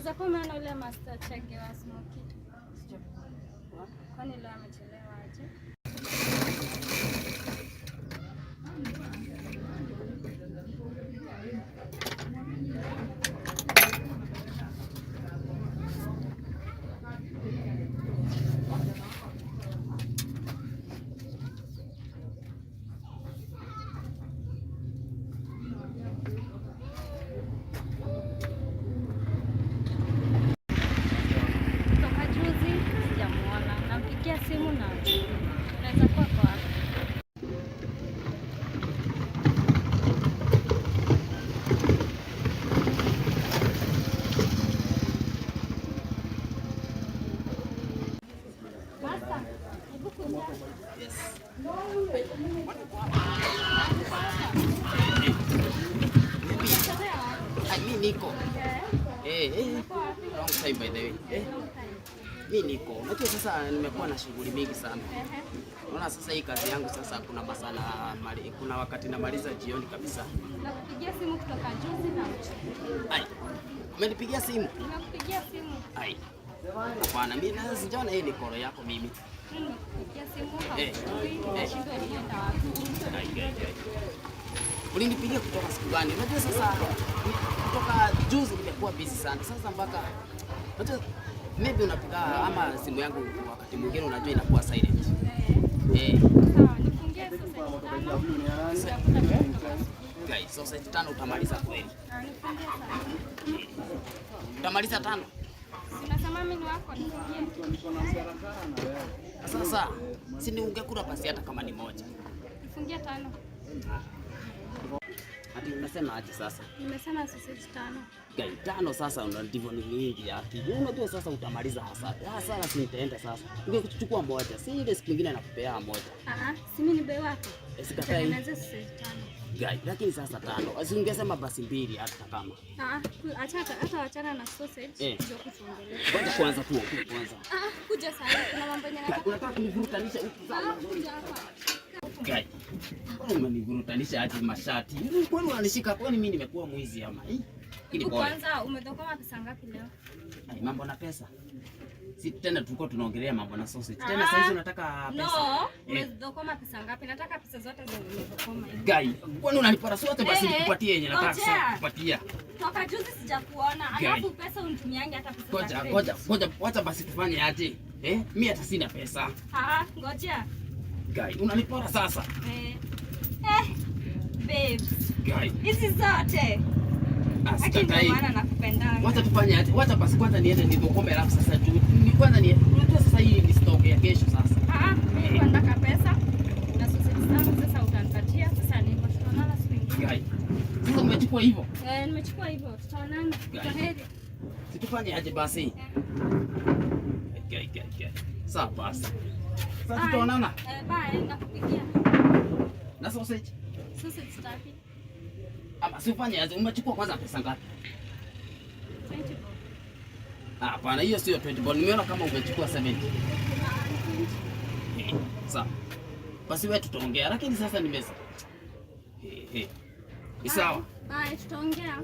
utakuwa umeona ule master cheke wa Smoky. Kwani leo amechelewa aje? Simu na naweza kuwa kwa Basta. Yes. Mimi niko. Long time by the way. Mimi niko. Unajua sasa nimekuwa na shughuli mingi sana. Unaona sasa hii kazi yangu sasa kuna wakati namaliza jioni kabisa. Nakupigia simu kutoka juzi na mchana. Ai. Umenipigia simu? Nakupigia simu. Ai. Hapana, mimi naweza sijaona hii ni koro yako mimi. Nakupigia simu hapo. Shida inaenda wapi? Ai. Ulinipigia kutoka siku gani? Unajua sasa kutoka juzi nimekuwa busy sana. Sasa mpaka unajua maybe unapiga ama simu yangu wakati mwingine unajua inakuwa silent. Sawa, nifungie sasa 5. Guys, sasa 5 utamaliza kweli? Nifungie sana. Utamaliza 5? Unasema mimi ni wako nifungie. Sasa si ni ungekula basi hata kama ni moja. Nifungie 5. Ati unasema aje sasa? Nimesema sausage 5. Gai 5 sasa ndivyo ni mingi ya. Unajua sasa utamaliza hasara. Hasara si nitaenda sasa. Ungechukua moja. Si ile siku nyingine nakupea moja. Si mimi ni bei wako. Sikatai. Naanza sausage 5. Gai, lakini sasa 5. Asingesema basi 2 hata kama. Achana na sausage ndio kutuongelea. Ngoja kwanza tu kwanza. Kuja sasa kuna mambo yenyewe nataka. Unataka kunivurutanisha huku sana. Kuja hapa. Gai. Unanivurutanisha hadi mashati. Kwani unanishika kwani mimi nimekuwa mwizi ama? Kwanza umedokoma pesa ngapi leo? Ai, mambo na pesa. Si tena tulikuwa tunaongelea mambo na sausage. Tena sasa hizo unataka pesa. No, umedokoma pesa ngapi? Nataka pesa zote zenye umedokoma hivi. Gai, kwani unanipara sote basi nikupatie yenye nataka kukupatia. Toka juzi sijakuona. Alafu pesa unitumiange hata pesa. Ngoja, wacha basi tufanye aje. Mimi hata sina pesa. Ngoja. Gai, unanipara sasa. Babes. Gai. Hizi zote. Sikatai. Maana nakupendanga. Wacha tufanye aje. Wacha basi kwanza niende nidokome alafu sasa juu. Ni kwanza ni unajua sasa hii ni stock ya kesho sasa. Mimi nataka pesa. Na sausage zangu sasa utanipatia. Sasa niko tutaonana siku nyingine. Gai. Sasa umechukua hivyo? Nimechukua hivyo. Tutaonana. Kwaheri. Situfanye aje basi? Gai. Sawa basi. Sasa tutaonana. Bye, nakupigia. Na sausage? Sausage ngapi? Ama sifanye aje, umechukua kwanza pesa ngapi? 20 bob. Hapana, hiyo sio 20 bob. Nimeona kama umechukua 70. Sawa. Basi wewe tutaongea, lakini sasa nimesa. Ni sawa. Bye, tutaongea.